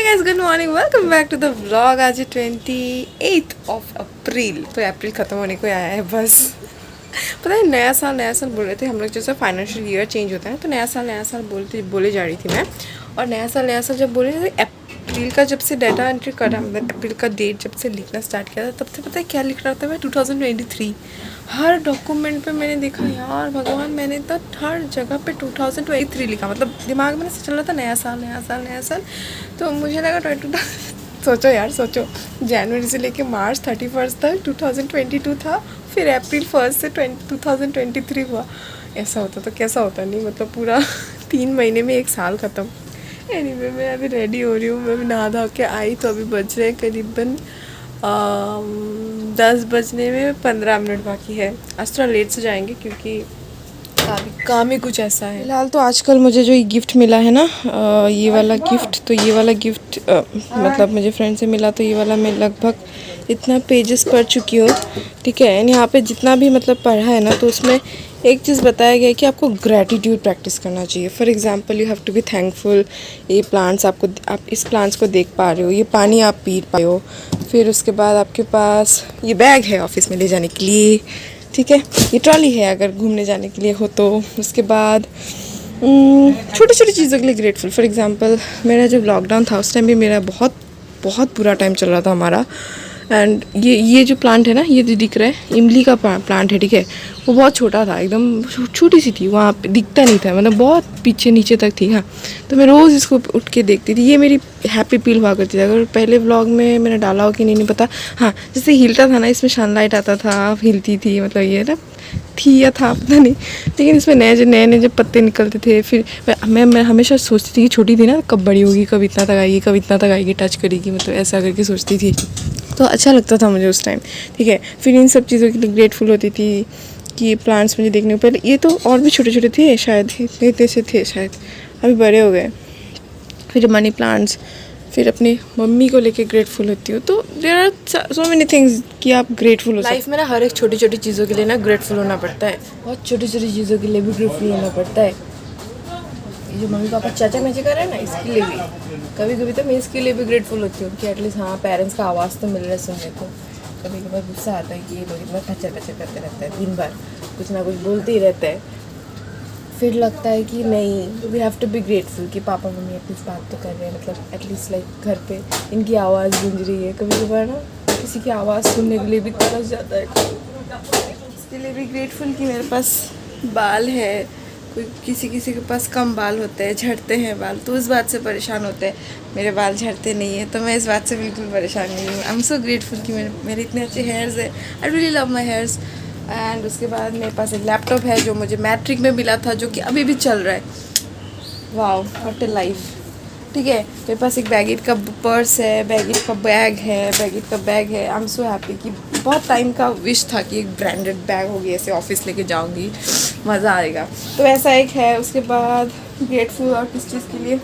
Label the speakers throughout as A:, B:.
A: Guys, good morning, welcome back to the vlog. आज 28 अप्रैल, तो अप्रैल ख़त्म होने को आया है बस। पता है, नया साल बोल रहे थे हम लोग। जैसे फाइनेंशियल ईयर चेंज होता है तो नया साल बोले जा रही थी मैं। और नया साल जब बोले थे, अप्रैल का जब से डाटा एंट्री करा, मतलब अप्रैल का डेट जब से लिखना स्टार्ट किया था, तब से पता है क्या लिख रहा था मैं? 2023। हर डॉक्यूमेंट पे मैंने देखा, यार भगवान, मैंने तो हर जगह पे 2023 लिखा। मतलब दिमाग में ऐसे चल रहा था नया साल। तो मुझे लगा 22 सोचो यार, सोचो, जनवरी से लेके मार्च 31 तक 2022 था, फिर अप्रैल 1 से 2023 हुआ। ऐसा होता तो कैसा होता? नहीं मतलब पूरा 3 महीने में एक साल ख़त्म। एनीवे, मैं अभी रेडी हो रही हूँ, मैं अभी नहा धा के आई, तो अभी बज रहे हैं करीबन 10 बजने में 15 मिनट बाकी है। आज थोड़ा लेट से जाएंगे क्योंकि काम ही कुछ ऐसा है। फिलहाल तो आजकल मुझे जो ये गिफ्ट मिला है ना, ये वाला गिफ्ट, तो ये वाला गिफ्ट मतलब मुझे फ्रेंड से मिला, तो ये वाला मैं लगभग इतना पेजेस पढ़ चुकी हूँ, ठीक है। एंड यहाँ पे जितना भी मतलब पढ़ा है ना, तो उसमें एक चीज़ बताया गया है कि आपको ग्रैटिट्यूड प्रैक्टिस करना चाहिए। For example, you have to be thankful. ये प्लांट्स आप इस प्लांट्स को देख पा रहे हो, ये पानी आप पी पा रहे हो। फिर उसके बाद आपके पास ये बैग है ऑफिस में ले जाने के लिए, ठीक है। ये ट्रॉली है अगर घूमने जाने के लिए हो तो। उसके बाद छोटी छोटी चीज़ों के लिए ग्रेटफुल। फॉर एग्जांपल, मेरा जब लॉकडाउन था उस टाइम भी मेरा बहुत बहुत बुरा टाइम चल रहा था हमारा। एंड ये जो प्लांट है ना, ये जो दिख रहा है, इमली का प्लांट है, ठीक है। वो बहुत छोटा था, एकदम छोटी सी थी, वहाँ पे दिखता नहीं था, मतलब बहुत पीछे नीचे तक थी। हाँ, तो मैं रोज़ इसको उठ के देखती थी। ये मेरी हैप्पी फील हुआ करती थी। अगर पहले व्लॉग में मैंने डाला हो कि नहीं पता। हाँ, जैसे हिलता था ना, इसमें सनलाइट आता था, हिलती थी, मतलब ये ना थी या था पता नहीं। लेकिन इसमें नए जब पत्ते निकलते थे, फिर मैं हमेशा सोचती थी कि छोटी थी ना, कब बड़ी होगी, कब इतना तक आएगी, टच करेगी, मतलब ऐसा करके सोचती थी। तो अच्छा लगता था मुझे उस टाइम, ठीक है। फिर इन सब चीज़ों के लिए ग्रेटफुल होती थी कि प्लांट्स मुझे देखने को पहले, ये तो और भी छोटे छोटे थे शायद, इतने से थे शायद, अभी बड़े हो गए। फिर मनी प्लांट्स, फिर अपनी मम्मी को लेके ग्रेटफुल होती हूँ। तो there are so many things कि आप ग्रेटफुल हो। लाइफ में ना हर एक छोटी छोटी चीज़ों के लिए ना ग्रेटफुल होना पड़ता है। बहुत छोटी छोटी चीज़ों के लिए भी ग्रेटफुल होना पड़ता है। ये जो मम्मी पापा चाचा मेचे कर रहे हैं ना, इसके लिए भी कभी कभी तो मैं इसके लिए भी ग्रेटफुल होती हूँ कि एटलीस्ट हाँ, पेरेंट्स का आवाज़ तो मिल रहा है सुनने को। कभी कभार गुस्सा आता है कि ये लोग इतना टचर करते रहते हैं, दिन भर कुछ ना कुछ बोलते ही रहते हैं। फिर लगता है कि नहीं, we have to be grateful कि पापा मम्मी एटलीस्ट बात तो कर रहे हैं, मतलब एटलीस्ट लाइक घर पे इनकी आवाज़ गूंज रही है। कभी कभार ना किसी की आवाज़ सुनने के लिए भी तरस जाता है। इसके लिए भी ग्रेटफुल कि मेरे पास बाल है। कोई किसी के पास कम बाल होते हैं, झड़ते हैं बाल, तो उस बात से परेशान होते हैं। मेरे बाल झड़ते नहीं है, तो मैं इस बात से बिल्कुल परेशान नहीं हूँ। आई एम सो ग्रेटफुल कि मेरे इतने अच्छे हेयर्स है। I really love my hairs. And उसके बाद मेरे पास एक लैपटॉप है जो मुझे मैट्रिक में मिला था, जो कि अभी भी चल रहा है। वाओ, व्हाट ए लाइफ, ठीक है। मेरे पास एक बैगेट का पर्स है, बैगेट का बैग है। आई एम सो हैप्पी कि बहुत टाइम का विश था कि एक ब्रांडेड बैग होगी, ऐसे ऑफिस लेके जाऊंगी, मज़ा आएगा। तो ऐसा एक है। उसके बाद ग्रेटफुल और किस चीज़ के लिए,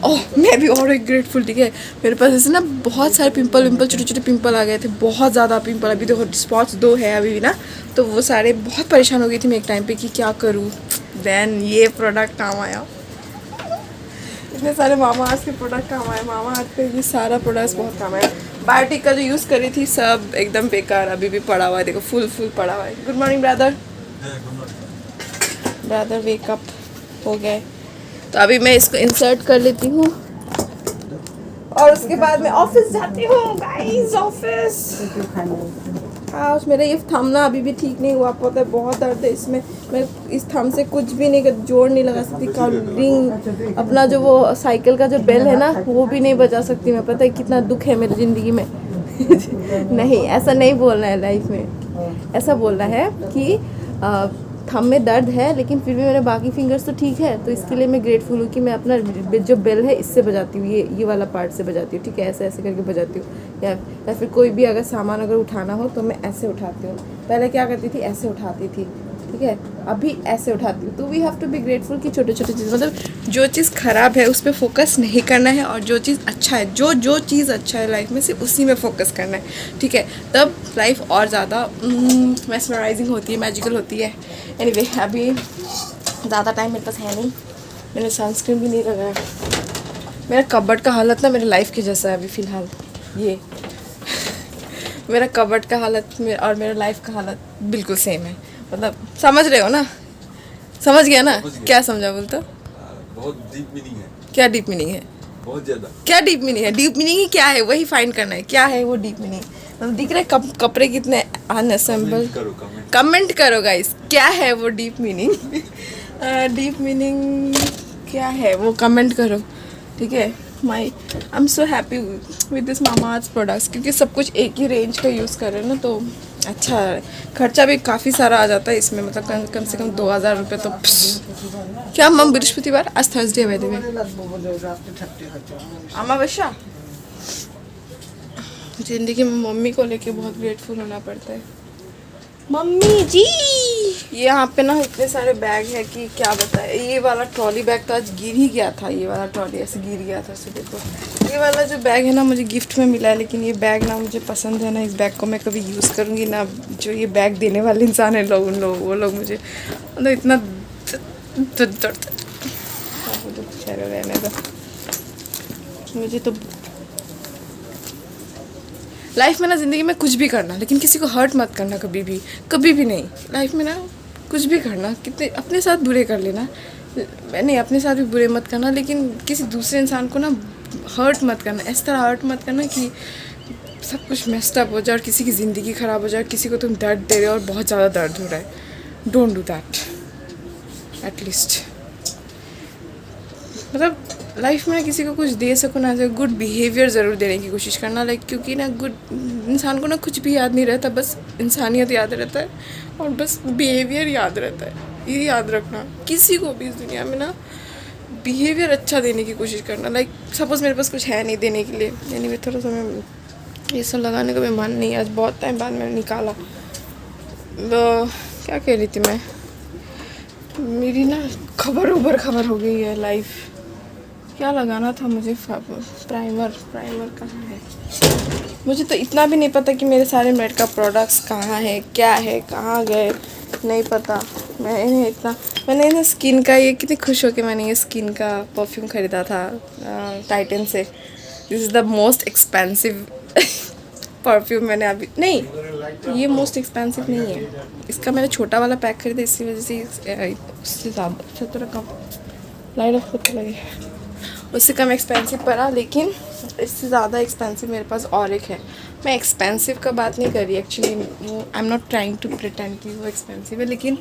A: ओह मैं भी और एक ग्रेटफुल, ठीक है। मेरे पास ऐसे ना बहुत सारे पिंपल छोटे छोटे पिंपल आ गए थे, बहुत ज़्यादा पिंपल। अभी तो स्पॉट्स 2 है अभी भी ना, तो वो सारे बहुत परेशान हो गई थी मैं एक टाइम पे कि क्या करूँ। देन ये प्रोडक्ट काम आया, इतने सारे मामा अर्थ के प्रोडक्ट काम आए। मामा अर्थ पे ये सारा प्रोडक्ट्स बहुत काम आया। बायोटिक का जो यूज़ करी थी सब एकदम बेकार, अभी भी पड़ा हुआ है, देखो फुल पड़ा हुआ है। गुड मॉर्निंग ब्रदर, वेकअप हो गए। तो अभी मैं इसको इंसर्ट कर लेती हूँ और उसके बाद मैं ऑफिस जाती हूँ गाइस, ऑफिस। हाँ, मेरा ये थंब ना अभी भी ठीक नहीं हुआ, पता है बहुत दर्द है इसमें। मैं इस थंब से कुछ भी नहीं, जोड़ नहीं लगा सकती, रिंग अपना जो वो साइकिल का जो बेल है ना, वो भी नहीं बजा सकती मैं। पता है कितना दुख है मेरी ज़िंदगी में। नहीं, ऐसा नहीं बोलना है लाइफ में, ऐसा बोलना है कि थंब में दर्द है लेकिन फिर भी मेरे बाकी फिंगर्स तो ठीक है। तो इसके लिए मैं ग्रेटफुल हूँ कि मैं अपना जो बेल है इससे बजाती हूँ, ये वाला पार्ट से बजाती हूँ, ठीक है। ऐसे करके बजाती हूँ। या फिर कोई भी अगर सामान अगर उठाना हो तो मैं ऐसे उठाती हूँ। पहले क्या करती थी, ऐसे उठाती थी, ठीक है। अभी ऐसे उठाती हूँ। तो we have to be grateful कि छोटे छोटे चीज़, मतलब जो चीज़ ख़राब है उस पर फोकस नहीं करना है, और जो चीज़ अच्छा है, जो चीज़ अच्छा है लाइफ में, सिर्फ उसी में फोकस करना है, ठीक है। तब लाइफ और ज़्यादा मेस्मराइजिंग होती है, मैजिकल होती है। एनीवे, अभी ज़्यादा टाइम मेरे पास है नहीं, मैंने सनस्क्रीन भी नहीं लगाया। मेरा कबर्ड का हालत ना मेरे लाइफ के जैसा है अभी फ़िलहाल ये मेरा कबर्ड का हालत और मेरा लाइफ का हालत बिल्कुल सेम है। मतलब समझ रहे हो ना? समझ गया ना? क्या समझा बोल तो?
B: बहुत डीप मीनिंग है।
A: क्या डीप मीनिंग है?
B: बहुत ज्यादा।
A: क्या डीप मीनिंग है? डीप मीनिंग ही क्या है वही फाइंड करना है। क्या है वो डीप मीनिंग? मतलब दिख रहे कपड़े कितने अनअसेंबल। कमेंट करो गाइस, क्या है वो डीप मीनिंग? डीप मीनिंग क्या है वो कमेंट करो, ठीक है। I am so happy with this Mamaearth products, क्योंकि सब कुछ एक ही रेंज का यूज़ कर रहे हैं ना, तो अच्छा है। खर्चा भी काफ़ी सारा आ जाता है इसमें, मतलब कम से कम 2000 रुपये तो। क्या मम बृहस्पतिवार? आज थर्सडे है वैसे में अमावस्या। जिंदगी में मम्मी को लेके बहुत ग्रेटफुल होना पड़ता है। मम्मी जी, ये यहाँ पे ना इतने सारे बैग है कि क्या बताए। ये वाला ट्रॉली बैग तो आज गिर ही गया था। ये वाला ट्रॉली ऐसे गिर गया था। ऐसे देखो, ये वाला जो बैग है ना मुझे गिफ्ट में मिला है, लेकिन ये बैग ना मुझे पसंद है ना, इस बैग को मैं कभी यूज़ करूँगी ना। जो ये बैग देने वाले इंसान है लोग, वो लोग मुझे मतलब इतना रहने दो। मुझे तो लाइफ में ना ज़िंदगी में कुछ भी करना, लेकिन किसी को हर्ट मत करना कभी भी नहीं। लाइफ में ना कुछ भी करना, कितने अपने साथ बुरे कर लेना, नहीं अपने साथ भी बुरे मत करना, लेकिन किसी दूसरे इंसान को ना हर्ट मत करना। इस तरह हर्ट मत करना कि सब कुछ मेस्ड अप हो जाए और किसी की ज़िंदगी ख़राब हो जाए, किसी को तुम दर्द दे रहे हो और बहुत ज़्यादा दर्द हो रहा है। Don't do that at least. मतलब लाइफ में किसी को कुछ दे सको ना, तो गुड बिहेवियर ज़रूर देने की कोशिश करना। लाइक क्योंकि ना गुड इंसान को ना कुछ भी याद नहीं रहता, बस इंसानियत याद रहता है और बस बिहेवियर याद रहता है। ये याद रखना, किसी को भी इस दुनिया में ना बिहेवियर अच्छा देने की कोशिश करना। लाइक सपोज़ मेरे पास कुछ है नहीं देने के लिए, यानी मैं थोड़ा सा मैं ये सब लगाने का भी मन नहीं है। आज बहुत टाइम बाद मैंने निकाला। क्या कह रही थी मैं? मेरी ना खबर हो गई है लाइफ। क्या लगाना था मुझे? प्राइमर कहाँ है? मुझे तो इतना भी नहीं पता कि मेरे सारे मेकअप प्रोडक्ट्स कहाँ हैं, क्या है, कहाँ गए, नहीं पता। मैंने ना स्किन का ये कितनी खुश हो के मैंने ये स्किन का परफ्यूम ख़रीदा था टाइटन से। This is the most expensive perfume मैंने अभी नहीं, ये मोस्ट एक्सपेंसिव नहीं है। इसका मैंने छोटा वाला पैक खरीदा, इसी वजह से उससे ज़्यादा अच्छा थोड़ा कम लाइट ऑफ करते लगे, उससे कम एक्सपेंसिव पड़ा। लेकिन इससे ज़्यादा एक्सपेंसिव मेरे पास और एक है। मैं एक्सपेंसिव का बात नहीं कर रही एक्चुअली, वो I am not trying to pretend कि वो एक्सपेंसिव है, लेकिन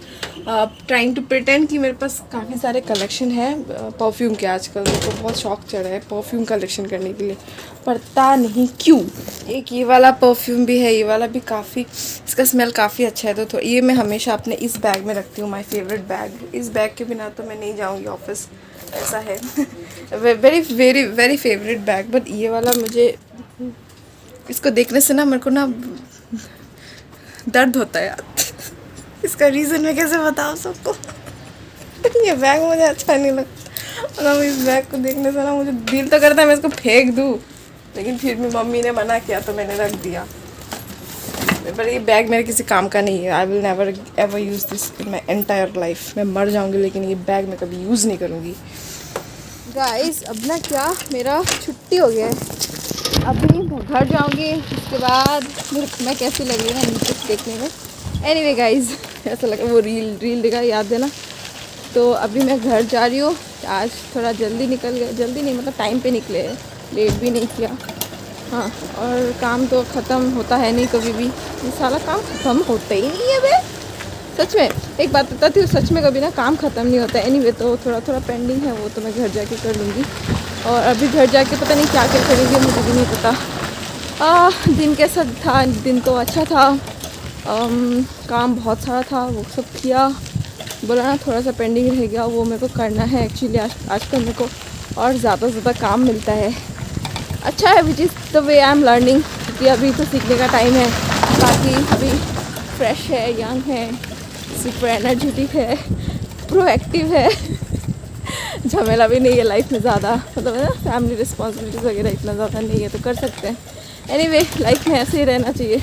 A: ट्राइंग टू प्रिटेंड कि मेरे पास काफ़ी सारे कलेक्शन है परफ्यूम के। आजकल मेरे को बहुत शौक चढ़ा है परफ्यूम कलेक्शन करने के लिए, पता नहीं क्यों। एक ये वाला परफ्यूम भी है, ये वाला भी काफ़ी, इसका स्मेल काफ़ी अच्छा है। तो ये मैं हमेशा अपने इस बैग में रखती हूँ, माई फेवरेट बैग। इस बैग के बिना तो मैं नहीं जाऊँगी ऑफिस, ऐसा है। Very very very favourite bag. But ये वाला मुझे, इसको देखने से ना मेरे को ना दर्द होता है यार। इसका रीज़न मैं कैसे बताऊँ सबको? ये बैग मुझे अच्छा नहीं लगता। मतलब इस बैग को देखने से ना मुझे दिल तो करता है मैं इसको फेंक दूँ, लेकिन फिर भी मम्मी ने मना किया तो मैंने रख दिया। पर ये बैग मेरे किसी काम का नहीं है। I will never ever use this in my entire life. मैं मर जाऊँगी लेकिन ये बैग मैं कभी यूज़ नहीं करूँगी। गाइस अब ना क्या, मेरा छुट्टी हो गया है, अभी मैं घर जाऊँगी। उसके बाद मैं कैसी लग रही है ना नीचे देखने में। एनीवे गाइस, ऐसा लगा वो रील देखा, याद देना। तो अभी मैं घर जा रही हूँ। आज थोड़ा जल्दी निकल गए, जल्दी नहीं मतलब टाइम पे निकले, लेट भी नहीं किया। हाँ, और काम तो ख़त्म होता है नहीं कभी भी, ये सारा काम ख़त्म होता ही नहीं है बे। सच में एक बात बताती हूँ, सच में कभी ना काम ख़त्म नहीं होता है। एनीवे तो थोड़ा पेंडिंग है, वो तो मैं घर जाके कर लूँगी। और अभी घर जाके पता नहीं क्या करेंगे, मुझे भी नहीं पता। दिन कैसा था? दिन तो अच्छा था। काम बहुत सारा था, वो सब किया। बोला ना थोड़ा सा पेंडिंग रह गया, वो मेरे को करना है एक्चुअली। आजकल मेरे को और ज़्यादा से ज़्यादा काम मिलता है। अच्छा है, which is the way I am learning, क्योंकि अभी तो सीखने का टाइम है। बाकी अभी फ्रेश है, यंग है, सुपर एनर्जेटिक है, प्रोएक्टिव है। झमेला भी नहीं है लाइफ में ज़्यादा, मतलब है ना, फैमिली रिस्पॉन्सिबिलिटीज़ वगैरह इतना ज़्यादा नहीं है, तो कर सकते हैं। एनीवे लाइफ में ऐसे ही रहना चाहिए,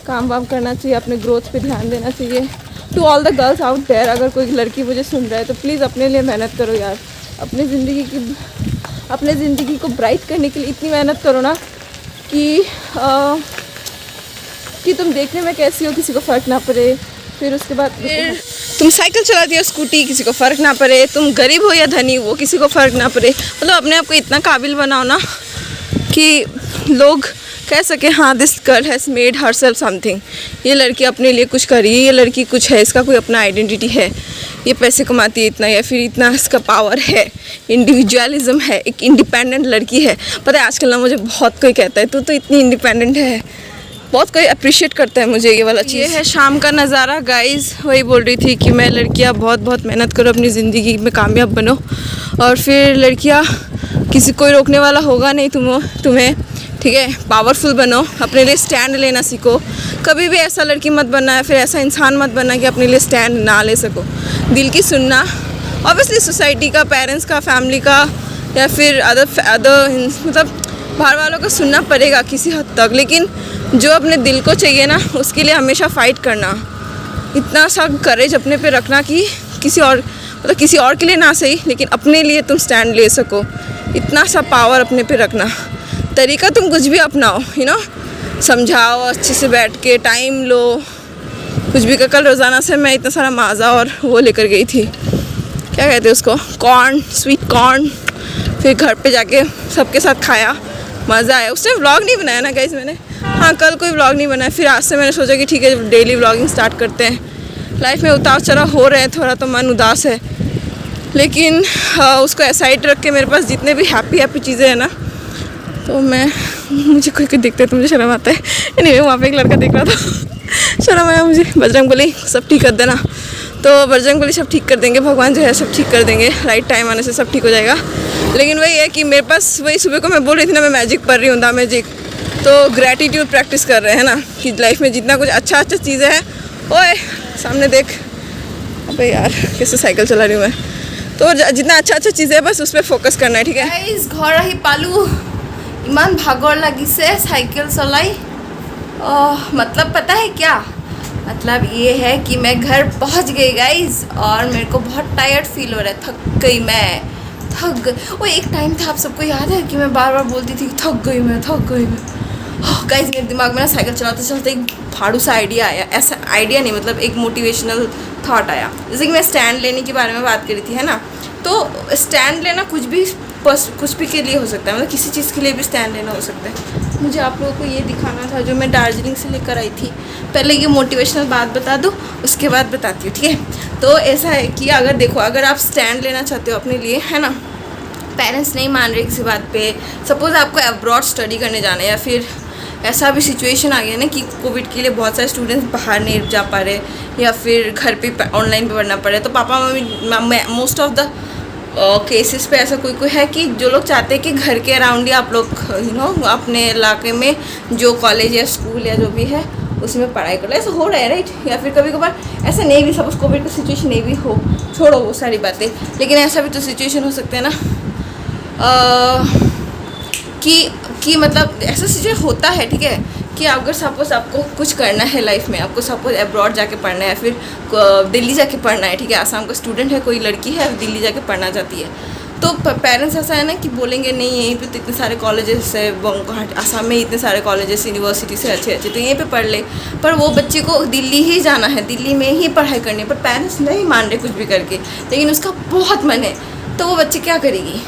A: काम वाम करना चाहिए, अपने ग्रोथ पे ध्यान देना चाहिए। To all the girls out there, अगर कोई लड़की मुझे सुन रहा है तो प्लीज़ अपने लिए मेहनत करो यार। अपने ज़िंदगी को ब्राइट करने के लिए इतनी मेहनत करो ना कि तुम देखने में कैसी हो किसी को फ़र्क ना पड़े। फिर उसके बाद तुम साइकिल चलाती हो, स्कूटी, किसी को फ़र्क ना पड़े। तुम गरीब हो या धनी, वो किसी को फ़र्क ना पड़े। मतलब अपने आप को इतना काबिल बनाओ ना कि लोग कह सके हाँ this girl has made her self something. ये लड़की अपने लिए कुछ कर रही है, ये लड़की कुछ है, इसका कोई अपना आइडेंटिटी है, ये पैसे कमाती है इतना, या फिर इतना इसका पावर है, इंडिविजुअलिज्म है, एक इंडिपेंडेंट लड़की है। पता है आजकल ना मुझे बहुत कोई कहता है तू तो इतनी इंडिपेंडेंट है, बहुत कोई अप्रिशिएट करता है मुझे ये वाला चीज़। ये है शाम का नज़ारा गाइस। वही बोल रही थी कि मैं लड़कियाँ बहुत मेहनत करो, अपनी ज़िंदगी में कामयाब बनो, और फिर लड़कियाँ किसी कोई रोकने वाला होगा नहीं तुम्हें, ठीक है। पावरफुल बनो, अपने लिए स्टैंड लेना सीखो। कभी भी ऐसा लड़की मत बनना है, फिर ऐसा इंसान मत बनना कि अपने लिए स्टैंड ना ले सको। दिल की सुनना, ऑब्वियसली सोसाइटी का, पेरेंट्स का, फैमिली का, या फिर अदर मतलब बाहर वालों का सुनना पड़ेगा किसी हद तक, लेकिन जो अपने दिल को चाहिए ना उसके लिए हमेशा फ़ाइट करना। इतना सा करेज अपने पे रखना कि किसी और के लिए ना सही, लेकिन अपने लिए तुम स्टैंड ले सको। इतना सा पावर अपने पे रखना। तरीका तुम कुछ भी अपनाओ, समझाओ अच्छे से, बैठ के टाइम लो, कुछ भी कर। कल रोज़ाना से मैं इतना सारा माज़ा और वो लेकर गई थी, क्या कहते हैं उसको, कॉर्न, स्वीट कॉर्न। फिर घर पे जाके सबके साथ खाया, मज़ा आया। उसने व्लॉग नहीं बनाया ना गाइस मैंने, हाँ कल कोई व्लॉग नहीं बनाया। फिर आज से मैंने सोचा कि ठीक है डेली व्लॉगिंग स्टार्ट करते हैं। लाइफ में उतार चढ़ाव हो रहे हैं, थोड़ा तो मन उदास है, लेकिन उसको साइड रख के मेरे पास जितने भी हैप्पी चीज़ें हैं ना, तो मुझे कोई दिखता है तो मुझे शर्म आता है। एनीवे वहाँ पे एक लड़का देख रहा था, शर्म आया मुझे। बजरंगबली सब ठीक कर देना, तो बजरंगबली सब ठीक कर देंगे, भगवान जो है सब ठीक कर देंगे, राइट टाइम आने से सब ठीक हो जाएगा। लेकिन वही है कि मेरे पास, वही सुबह को मैं बोल रही थी ना मैं मैजिक पढ़ रही हूँ, द मैजिक, तो ग्रैटिट्यूड प्रैक्टिस कर रहे हैं ना कि लाइफ में जितना कुछ अच्छा चीज़ें हैं। ओए सामने देख, अबे यार कैसे साइकिल चला रही हूँ मैं। तो जितना अच्छा चीज़ें है बस उस पर फोकस करना है, ठीक है।
C: गाइस घर आही पालू, इमान भागर लगिसे साइकिल चलाई। मतलब पता है क्या मतलब, ये है कि मैं घर पहुंच गई गाइस, और मेरे को बहुत टायर्ड फील हो रहा है, थक गई मैं, थक गई। वो एक टाइम था, आप सबको याद है कि मैं बार बार बोलती थी थक गई मैं। गाइस मेरे दिमाग में ना साइकिल चलाते चलाते एक फाड़ू सा आइडिया आया। ऐसा आइडिया नहीं, मतलब एक मोटिवेशनल थॉट आया। जैसे कि मैं स्टैंड लेने के बारे में बात करी थी, है ना, तो स्टैंड लेना कुछ भी के लिए हो सकता है, मतलब किसी चीज़ के लिए भी स्टैंड लेना हो सकता है। मुझे आप लोगों को ये दिखाना था जो मैं दार्जिलिंग से लेकर आई थी। पहले ये मोटिवेशनल बात बता दूँ, उसके बाद बताती हूँ, ठीक है। तो ऐसा है कि अगर देखो, अगर आप स्टैंड लेना चाहते हो अपने लिए, है ना, पेरेंट्स नहीं मान रहे किसी बात पे, सपोज़ आपको अब्रॉड स्टडी करने जाना है, या फिर ऐसा भी सिचुएशन आ गया ना कि कोविड के लिए बहुत सारे स्टूडेंट्स बाहर नहीं जा पा रहे, या फिर घर पे ऑनलाइन पे पढ़ना पड़ रहा है, तो papa mummy most of the cases पे ऐसा कोई है कि जो लोग चाहते हैं कि घर के अराउंड ही आप लोग अपने इलाके में जो कॉलेज या स्कूल या जो भी है उसमें पढ़ाई कर लो। ऐसा हो रहा है राइट, या फिर कभी कभार ऐसा नहीं भी, सपोज कोविड का सिचुएशन नहीं भी हो, छोड़ो वो सारी बातें, लेकिन ऐसा भी तो सिचुएशन हो सकता है ना कि मतलब ऐसा सिचुएशन होता है, ठीक है, कि अगर सपोज़ आपको कुछ करना है लाइफ में, आपको सपोज़ अब्रॉड जाके पढ़ना है, फिर दिल्ली जाके पढ़ना है, ठीक है, आसाम का स्टूडेंट है, कोई लड़की है दिल्ली जाके पढ़ना चाहती है, तो पेरेंट्स ऐसा है ना कि बोलेंगे नहीं यहीं पे तो इतने सारे कॉलेजेस है, आसाम में इतने सारे कॉलेजेस यूनिवर्सिटी से अच्छे तो यहीं पे पढ़ ले, पर वो बच्चे को दिल्ली ही जाना है, दिल्ली में ही पढ़ाई करनी है, पर पेरेंट्स नहीं मान रहे कुछ भी करके, लेकिन उसका बहुत मन है, तो वो बच्चे क्या करेगी।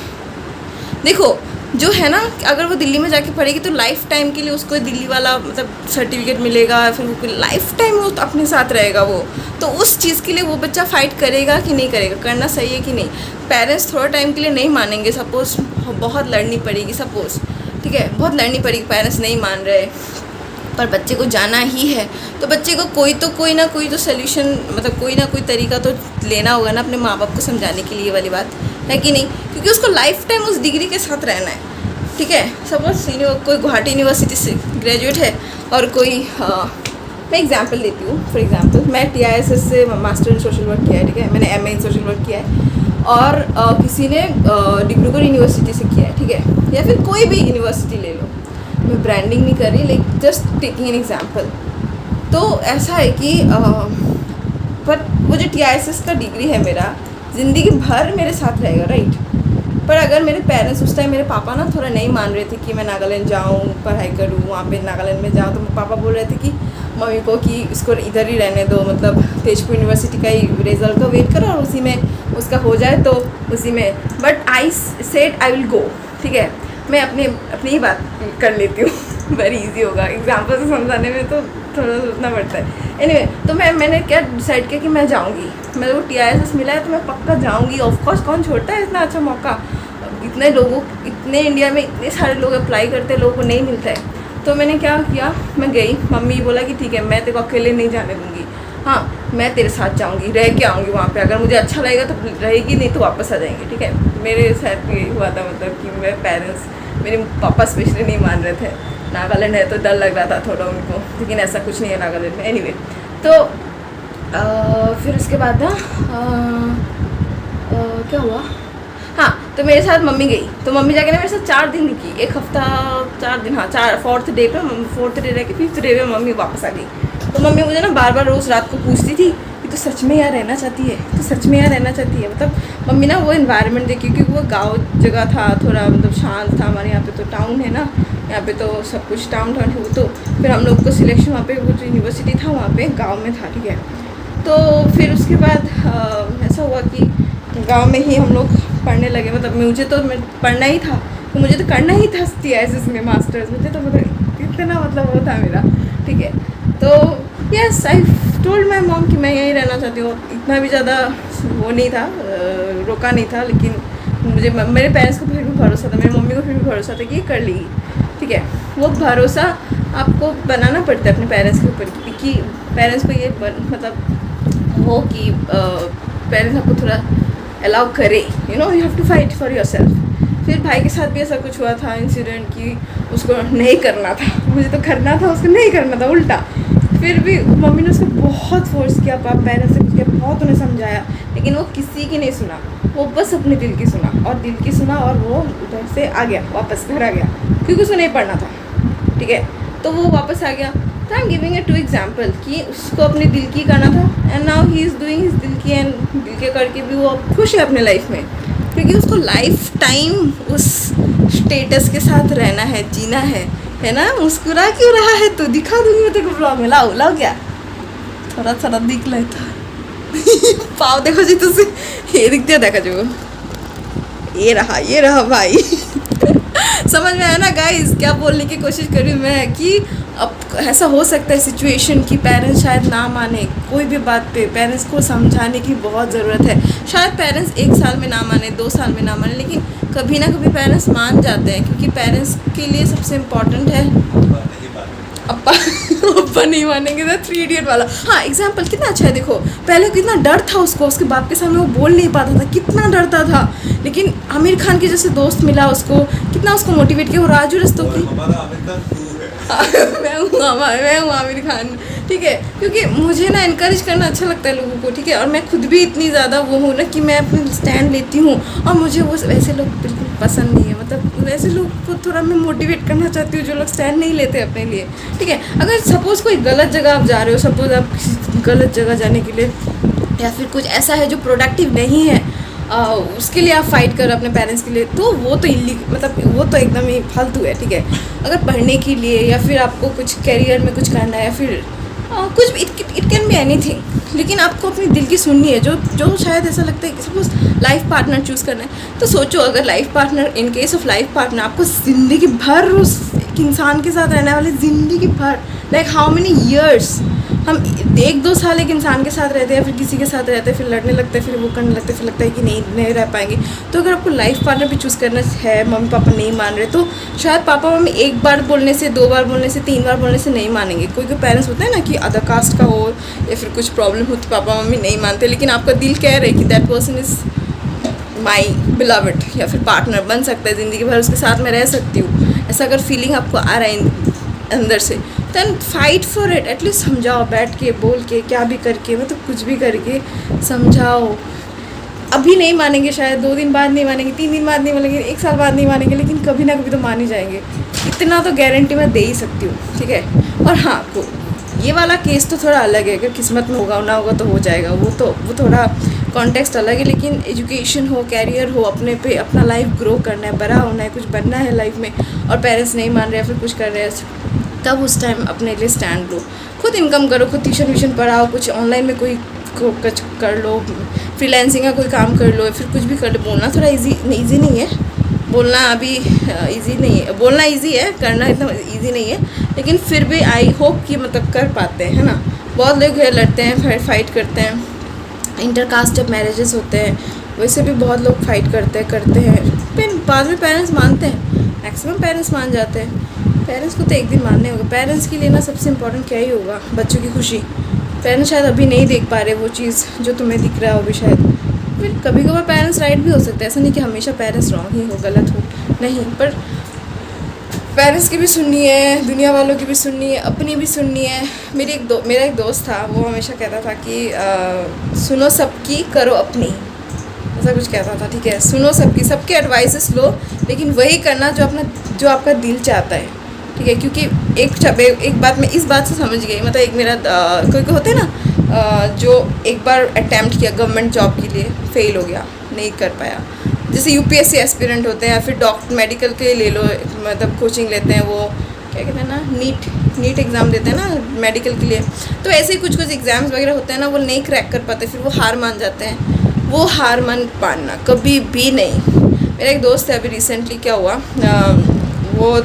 C: देखो जो है ना, अगर वो दिल्ली में जाके पढ़ेगी तो लाइफ टाइम के लिए उसको दिल्ली वाला मतलब सर्टिफिकेट मिलेगा, फिर वो लाइफ टाइम वो तो अपने साथ रहेगा वो, तो उस चीज़ के लिए वो बच्चा फ़ाइट करेगा कि नहीं करेगा, करना सही है कि नहीं। पेरेंट्स थोड़ा टाइम के लिए नहीं मानेंगे, सपोज़ बहुत लड़नी पड़ेगी, सपोज़ ठीक है, बहुत लड़नी पड़ेगी, पेरेंट्स नहीं मान रहे, पर बच्चे को जाना ही है, तो बच्चे को कोई ना कोई तो सोल्यूशन, मतलब कोई ना कोई तरीका तो लेना होगा ना अपने माँ बाप को समझाने के लिए, वाली बात है कि नहीं, क्योंकि उसको लाइफ टाइम उस डिग्री के साथ रहना है, ठीक है। सपोज कोई गुवाहाटी यूनिवर्सिटी से ग्रेजुएट है और कोई मैं एग्जांपल देती हूँ, फॉर एग्जांपल मैं TISS से मास्टर इन सोशल वर्क किया है, ठीक है, मैंने MA इन सोशल वर्क किया है, और किसी ने डिब्रूगढ़ यूनिवर्सिटी से किया है, ठीक है, या फिर कोई भी यूनिवर्सिटी ले लो, मैं ब्रांडिंग नहीं कर रही, like just taking an example. तो ऐसा है कि पर वो जो TISS का डिग्री है मेरा ज़िंदगी भर मेरे साथ रहेगा, राइट। पर अगर मेरे पेरेंट्स उस टाइम मेरे पापा ना थोड़ा नहीं मान रहे थे कि मैं नागालैंड जाऊँ, पढ़ाई करूँ वहाँ पे नागालैंड में जाऊँ, तो पापा बोल रहे थे कि मम्मी को कि इसको इधर ही रहने दो, मतलब तेजपुर यूनिवर्सिटी का ही रिजल्ट का वेट करो और उसी में उसका हो जाए तो उसी में। But I said I will go, ठीक है। मैं अपनी ही बात कर लेती हूँ वेरी इजी होगा, एग्जाम्पल से समझाने में तो थोड़ा सोचना पड़ता है। एनीवे तो मैंने क्या डिसाइड किया कि मैं जाऊँगी, मेरे को TISS मिला है तो मैं पक्का जाऊँगी। ऑफकोर्स कौन छोड़ता है इतना अच्छा मौका, इतने इंडिया में इतने सारे लोग अप्लाई करते हैं, लोगों को नहीं मिलता है। तो मैंने क्या किया, मैं गई, मम्मी बोला कि ठीक है मैं तेरे को अकेले नहीं जाने दूँगी, हाँ मैं तेरे साथ जाऊँगी, रह के आऊँगी वहाँ पे, अगर मुझे अच्छा लगेगा तो रहेगी, नहीं तो वापस आ जाएंगे, ठीक है। मेरे साथ यही हुआ था, मतलब कि मेरे पेरेंट्स, मेरे पापा स्पेशली नहीं मान रहे थे। नागालैंड है तो डर लग रहा था थोड़ा उनको, लेकिन ऐसा कुछ नहीं है नागालैंड में। एनीवे तो फिर उसके बाद ना क्या हुआ, हाँ तो मेरे साथ मम्मी गई, तो मम्मी जाके ना मेरे साथ 4 दिन रुकी, 1 हफ्ता 4 दिन, हाँ 4th डे पे, 4th डे रह के 5th डे पे मम्मी वापस आ गई। तो मम्मी मुझे ना बार बार रोज़ रात को पूछती थी कि तू सच में यहाँ रहना चाहती है, तू सच में यहाँ रहना चाहती है। मतलब मम्मी ना वो इन्वायरमेंट देखी, क्योंकि वो गाँव जगह था, थोड़ा मतलब शांत था। हमारे यहाँ पे तो टाउन है ना, यहाँ पे तो सब कुछ टाउन है वो। तो फिर हम लोग को सिलेक्शन वहाँ पे, वो जो यूनिवर्सिटी था वहाँ पे गाँव में था, ठीक है। तो फिर उसके बाद ऐसा हुआ कि गांव में ही हम लोग पढ़ने लगे, मतलब मुझे तो पढ़ना ही था, तो मुझे तो करना ही था TISS में मास्टर्स, मुझे तो मतलब इतना मतलब वो था मेरा, ठीक है। तो yes I told my mom कि मैं यहीं रहना चाहती हूँ। इतना भी ज़्यादा वो नहीं था, रोका नहीं था, लेकिन मुझे मेरे पेरेंट्स को फिर भी भरोसा था, मेरी मम्मी को फिर भी भरोसा था कि ये कर लेगी, ठीक है। वो भरोसा आपको बनाना पड़ता है अपने पेरेंट्स के ऊपर, कि पेरेंट्स को ये मतलब हो कि पेरेंट्स आपको थोड़ा अलाउ करे, you know you have to fight for yourself. फिर भाई के साथ भी ऐसा कुछ हुआ था इंसिडेंट कि उसको नहीं करना था, मुझे तो करना था, उसको नहीं करना था उल्टा। फिर भी मम्मी ने उसको बहुत फोर्स किया, पेरेंट्स से कुछ किया, बहुत उन्हें समझाया, लेकिन वो किसी की नहीं सुना, वो बस अपने दिल की सुना, और दिल की सुना और वो उधर से आ गया, वापस घर आ गया, क्योंकि उसको नहीं पढ़ना था, ठीक है। तो वो वापस आ गया। तो I am giving a 2 example कि उसको अपने दिल की करना था, and now he is doing his दिल की, एंड दिल के करके भी वो खुश है अपने लाइफ में, क्योंकि उसको लाइफ टाइम उस स्टेटस के साथ रहना है, जीना है ना। मुस्कुरा क्यों रहा है तो दिखा दूँगी मैं तेरे को ब्लॉग में, लाओ क्या थोड़ा थोड़ा दिख लेता पाव देखो जी तुझे, ये दिख दिया, देखा जो ये रहा भाई समझ में आया ना गाइस, क्या बोलने की कोशिश कर रही हूँ मैं, कि अब ऐसा हो सकता है सिचुएशन कि पेरेंट्स शायद ना माने कोई भी बात पे, पेरेंट्स को समझाने की बहुत ज़रूरत है। शायद पेरेंट्स 1 साल में ना माने, 2 साल में ना माने, लेकिन कभी ना कभी पेरेंट्स मान जाते हैं, क्योंकि पेरेंट्स के लिए सबसे इम्पोर्टेंट है अप्पा नहीं मानेंगे तो 3 इडियट वाला। हाँ एग्जाम्पल कितना अच्छा है, देखो पहले कितना डर था उसको, उसके बाप के सामने वो बोल नहीं पाता था, कितना डरता था, लेकिन आमिर खान के जैसे दोस्त मिला उसको, कितना उसको मोटिवेट किया, वो राजू रस्तों की मैं हूँ आमिर खान, ठीक है। क्योंकि मुझे ना इनकरेज करना अच्छा लगता है लोगों को, ठीक है, और मैं खुद भी इतनी ज़्यादा वो हूँ ना कि मैं अपने स्टैंड लेती हूँ, और मुझे वो वैसे लोग बिल्कुल पसंद नहीं है, मतलब वैसे लोग को थोड़ा मैं मोटिवेट करना चाहती हूँ जो लोग स्टैंड नहीं लेते अपने लिए, ठीक है। अगर सपोज़ कोई गलत जगह आप जा रहे हो, सपोज़ आप किसी गलत जगह जाने के लिए, या फिर कुछ ऐसा है जो प्रोडक्टिव नहीं है, उसके लिए आप फाइट करो अपने पेरेंट्स के लिए, तो वो तो मतलब वो तो एकदम ही फालतू है, ठीक है। अगर पढ़ने के लिए या फिर आपको कुछ करियर में कुछ करना है, या फिर कुछ भी, इट कैन बी एनीथिंग, लेकिन आपको अपनी दिल की सुननी है। जो शायद ऐसा लगता है कि सपोज लाइफ पार्टनर चूज़ करना है, तो सोचो अगर life partner, in case of life partner, आपको ज़िंदगी भर उस इंसान के साथ रहने वाले, ज़िंदगी भर, लाइक हाउ मेनी ईयर्स, हम 1-2 साल एक इंसान के साथ रहते हैं, फिर किसी के साथ रहते हैं, फिर लड़ने लगते हैं, फिर वो करने लगते हैं, फिर लगता है कि नहीं रह पाएंगे। तो अगर आपको लाइफ पार्टनर भी चूज़ करना है, मम्मी पापा नहीं मान रहे, तो शायद पापा मम्मी 1 बार बोलने से, 2 बार बोलने से, 3 बार बोलने से नहीं मानेंगे। कोई पेरेंट्स होता है ना कि अदर कास्ट का हो या फिर कुछ प्रॉब्लम हो तो पापा मम्मी नहीं मानते, लेकिन आपका दिल कह रहे कि that person is my beloved, या फिर पार्टनर बन सकता है, ज़िंदगी भर उसके साथ मैं रह सकती हूँ, ऐसा अगर फीलिंग आपको आ रहा है अंदर से, then fight for it. At least समझाओ, बैठ के, बोल के, क्या भी करके, मतलब कुछ भी करके समझाओ। अभी नहीं मानेंगे, शायद 2 दिन बाद नहीं मानेंगे, 3 दिन बाद नहीं मानेंगे, 1 साल बाद नहीं मानेंगे, लेकिन कभी ना कभी तो मान ही जाएंगे, इतना तो गारंटी मैं दे ही सकती हूँ, ठीक है। और हाँ, ये वाला केस तो थोड़ा अलग है, अगर किस्मत में होगा ना होगा तो हो जाएगा, वो थोड़ा कॉन्टेक्स्ट अलग है, लेकिन एजुकेशन हो, कैरियर हो, अपने पे अपना लाइफ ग्रो करना है, बड़ा होना है, कुछ बनना है लाइफ में, और पेरेंट्स नहीं मान रहे हैं फिर कुछ कर रहे हैं, तब उस टाइम अपने लिए स्टैंड लो, खुद इनकम करो, खुद ट्यूशन पढ़ाओ, कुछ ऑनलाइन में कोई कुछ कर लो, फ्रीलांसिंग का कोई काम कर लो, फिर कुछ भी कर लो। बोलना थोड़ा ईजी नहीं है, बोलना अभी इजी नहीं है, बोलना इजी है, करना इतना इजी नहीं है, लेकिन फिर भी आई होप कि मतलब कर पाते हैं, है ना। बहुत लोग लड़ते हैं, फाइट करते हैं, इंटरकास्ट जब मैरिजेस होते हैं वैसे भी बहुत लोग फाइट करते हैं, फिर बाद में पेरेंट्स मानते हैं, मैक्सिमम पेरेंट्स मान जाते हैं। पेरेंट्स को तो एक दिन मानने होगा। पेरेंट्स के लिए ना सबसे इम्पोर्टेंट क्या ही होगा, बच्चों की खुशी। पेरेंट्स शायद अभी नहीं देख पा रहे वो चीज़ जो तुम्हें दिख रहा हो भी शायद, फिर कभी कभार पेरेंट्स राइट भी हो सकते हैं, ऐसा नहीं कि हमेशा पेरेंट्स रॉन्ग ही हो, गलत हो, नहीं, पर पेरेंट्स की भी सुननी है, दुनिया वालों की भी सुननी है, अपनी भी सुननी है। मेरा एक दोस्त था, वो हमेशा कहता था कि सुनो सबकी, करो अपनी, ऐसा कुछ कहता था, ठीक है। सुनो सबके एडवाइसेस लो, लेकिन वही करना जो आपका दिल चाहता है, ठीक है। क्योंकि एक बात मैं इस बात से समझ गई, मतलब एक मेरा कोई होते हैं ना जो एक बार अटैम्प्ट किया गवर्नमेंट जॉब के लिए, फेल हो गया, नहीं कर पाया, जैसे यूपीएससी एस्पिरेंट होते हैं, या फिर मेडिकल के ले लो, मतलब कोचिंग लेते हैं, वो क्या कहते हैं ना, नीट एग्ज़ाम देते हैं ना मेडिकल के लिए, तो ऐसे ही कुछ एग्ज़ाम्स वगैरह होते हैं ना, वो नहीं क्रैक कर पाते, फिर वो हार मान जाते हैं। वो हार मानना कभी भी नहीं। मेरा एक दोस्त है, अभी रिसेंटली क्या हुआ, वो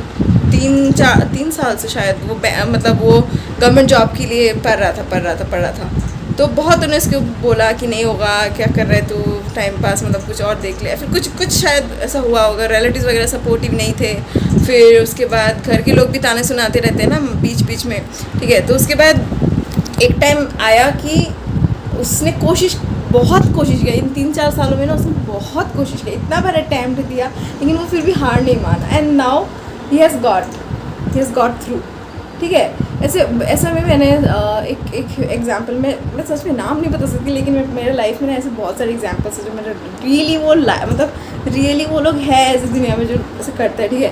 C: 3 साल से शायद वो मतलब वो गवर्नमेंट जॉब के लिए पढ़ रहा था, तो बहुत उन्होंने उसको बोला कि नहीं होगा, क्या कर रहे तू, टाइम पास, मतलब कुछ और देख ले, फिर कुछ शायद ऐसा हुआ होगा, रिलेटिव्स वगैरह सपोर्टिव नहीं थे, फिर उसके बाद घर के लोग भी ताने सुनाते रहते हैं ना बीच में, ठीक है। तो उसके बाद एक टाइम आया कि उसने बहुत कोशिश की, इन 3-4 सालों में ना उसने बहुत कोशिश की, इतना बार अटैम्प्ट दिया, लेकिन वो फिर भी हार नहीं माना, and now he has got through, ठीक है। ऐसा में मैंने एक एग्जांपल में, मैं सच में नाम नहीं बता सकती, लेकिन मेरे लाइफ में ना ऐसे बहुत सारे एग्जांपल्स हैं जो मेरे रियली वो लोग हैं ऐसी दुनिया में जो ऐसे करते हैं, ठीक है।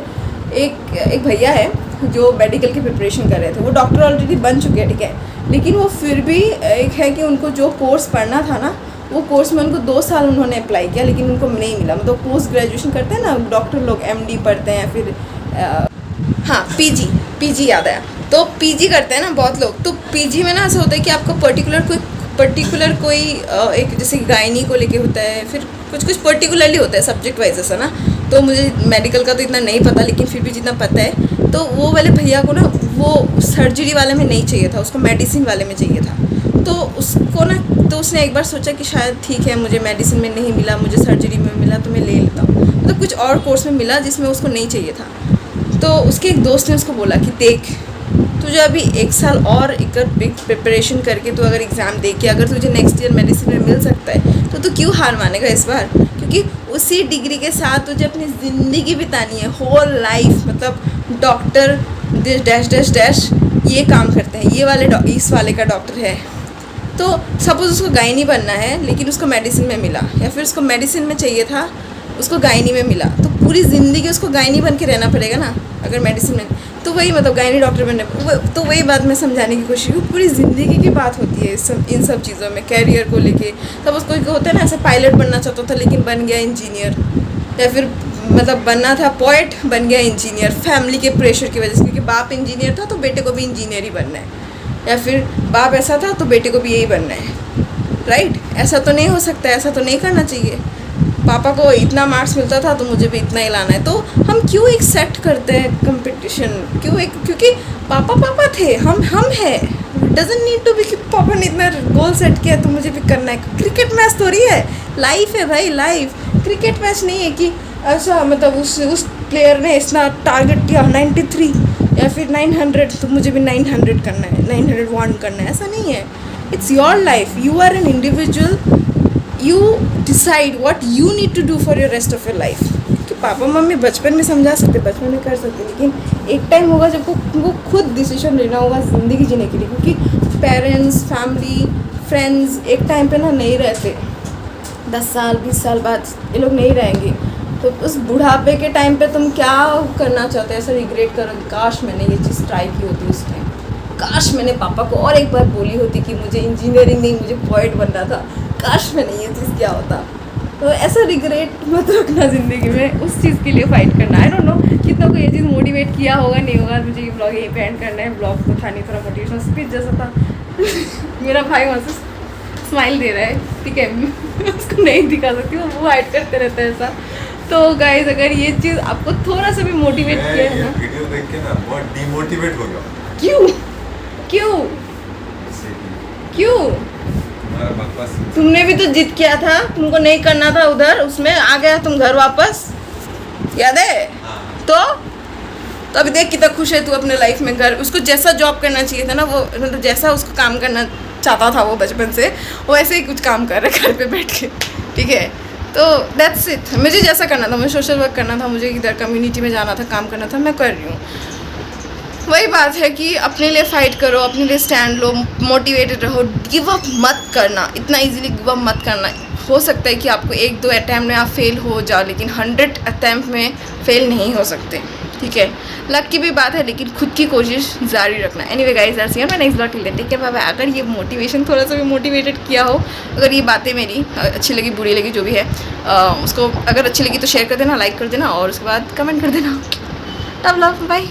C: एक भैया है जो मेडिकल की प्रिपरेशन कर रहे थे, वो डॉक्टर ऑलरेडी बन चुके हैं, ठीक है, लेकिन वो फिर भी एक है कि उनको जो कोर्स पढ़ना था ना, वो कोर्स में उनको 2 साल उन्होंने अप्लाई किया, लेकिन उनको नहीं मिला। मतलब पोस्ट ग्रेजुएशन करते हैं ना डॉक्टर लोग, MD पढ़ते हैं, फिर हाँ पीजी याद आया, तो पीजी करते हैं ना बहुत लोग, तो पीजी में ना ऐसा होता है कि आपको पर्टिकुलर कोई एक जैसे गायनी को लेके होता है, फिर कुछ पर्टिकुलरली होता है सब्जेक्ट वाइज ऐसा ना, तो मुझे मेडिकल का तो इतना नहीं पता, लेकिन फिर भी जितना पता है, तो वो वाले भैया को ना वो सर्जरी वाले में नहीं चाहिए था, उसको मेडिसिन वाले में चाहिए था। तो उसको ना, तो उसने एक बार सोचा कि शायद ठीक है, मुझे मेडिसिन में नहीं मिला, मुझे सर्जरी में मिला, तो मैं ले लेता हूँ, मतलब कुछ और कोर्स में मिला जिसमें उसको नहीं चाहिए था। तो उसके एक दोस्त ने उसको बोला कि देख, तुझे अभी 1 साल और एक प्रिपरेशन करके तो अगर एग्ज़ाम दे के अगर तुझे नेक्स्ट ईयर मेडिसिन में मिल सकता है, तो तू क्यों हार मानेगा इस बार, क्योंकि उसी डिग्री के साथ तुझे अपनी ज़िंदगी बितानी है, होल लाइफ, मतलब डॉक्टर डैश ये काम करते हैं, ये वाले इस वाले का डॉक्टर है। तो सपोज़ उसको गायनी बनना है, लेकिन उसको मेडिसिन में मिला, या फिर उसको मेडिसिन में चाहिए था, उसको गायनी में मिला, तो पूरी ज़िंदगी उसको गायनी बन के रहना पड़ेगा ना, अगर मेडिसिन में। तो वही मतलब गायनी डॉक्टर बनने, तो वही बात मैं समझाने की कोशिश की, पूरी ज़िंदगी की बात होती है इन सब चीज़ों में, कैरियर को लेके। तब उसको होता है ना, ऐसे पायलट बनना चाहता था लेकिन बन गया इंजीनियर, या फिर मतलब बनना था पोएट, बन गया इंजीनियर, फैमिली के प्रेशर की वजह से, क्योंकि बाप इंजीनियर था तो बेटे को भी इंजीनियर ही बनना है, या फिर बाप ऐसा था तो बेटे को भी यही बनना है, राइट। ऐसा तो नहीं हो सकता, ऐसा तो नहीं करना चाहिए। पापा को इतना मार्क्स मिलता था तो मुझे भी इतना ही लाना है। तो हम क्यों एक सेट करते हैं कंपटीशन, क्योंकि पापा थे, हम हैं। डजंट नीड टू बी कि पापा ने इतना गोल सेट किया तो मुझे भी करना है। क्रिकेट मैच थोड़ी है, लाइफ है भाई, लाइफ। क्रिकेट मैच नहीं है कि ऐसा मतलब उस प्लेयर ने इतना टारगेट किया 93 या फिर 900 तो मुझे भी 900 करना है, 901 करना है, ऐसा नहीं है। It's your life, you are an individual, you decide what you need to do for your rest of your life. क्योंकि पापा मम्मी बचपन में समझा सकते, बचपन में कर सकते, लेकिन एक टाइम होगा जब उनको खुद डिसीजन लेना होगा ज़िंदगी जीने के लिए, क्योंकि पेरेंट्स, फैमिली, फ्रेंड्स एक टाइम पे ना नहीं रहते। 10 साल 20 साल बाद ये लोग नहीं रहेंगे, तो उस बुढ़ापे के टाइम पे तुम क्या करना चाहते हो, ऐसा रिग्रेट करोगे, काश मैंने ये चीज़ ट्राई की होती उस टाइम, काश मैंने पापा को और एक बार बोली होती कि मुझे इंजीनियरिंग नहीं, मुझे पोएट बनना था, काश मैंने ये चीज़ किया होता। तो ऐसा रिग्रेट मत रखना ज़िंदगी में, उस चीज़ के लिए फाइट करना। आई डोंट नो कितना को ये चीज़ मोटिवेट किया होगा नहीं होगा। मुझे ये ब्लॉग यहीं पे एंड करना है। ब्लॉग तो था नहीं, थोड़ा मोटिवेशनल स्पीच जैसा था। मेरा भाई वहाँ से स्माइल दे रहा है, ठीक है। मैं उसको नहीं दिखा सकती हूँ, वो हाइड करते रहता है ऐसा। तो गाइज अगर ये चीज़ आपको थोड़ा सा भी मोटिवेट किया है ना,
B: वीडियो देख के ना बहुत डिमोटिवेट हो गया।
C: क्यों क्यों क्यों?
B: हमारा बकवास
C: तुमने भी तो जिद किया था, तुमको नहीं करना था उधर, उसमें आ गया तुम घर वापस, याद है? तो अभी देख कितना खुश है तू अपने लाइफ में। घर उसको जैसा जॉब करना चाहिए था ना, वो मतलब जैसा उसको काम करना चाहता था वो बचपन से, वो ऐसे ही कुछ काम कर रहा है घर पे बैठ के, ठीक है। तो दैट्स इट। मुझे जैसा करना था, मुझे सोशल वर्क करना था, मुझे इधर कम्युनिटी में जाना था, काम करना था, मैं कर रही हूँ। वही बात है कि अपने लिए फ़ाइट करो, अपने लिए स्टैंड लो, मोटिवेटेड रहो, गिव अप मत करना, इतना इजीली गिव अप मत करना। हो सकता है कि आपको 1-2 अटैम्प्ट में आप फेल हो जाओ, लेकिन 100 अटैम्प्ट में फेल नहीं हो सकते, ठीक है। लक की भी बात है, लेकिन खुद की कोशिश जारी रखना। एनीवे गाइस, दैट्स इट, मैं next blog till then take care, bye bye. अगर ये मोटिवेशन थोड़ा सा भी मोटिवेटेड किया हो, अगर ये बातें मेरी अच्छी लगी बुरी लगी जो भी है, उसको अगर अच्छी लगी तो शेयर कर देना, लाइक कर देना और उसके बाद कमेंट कर देना। Love bye.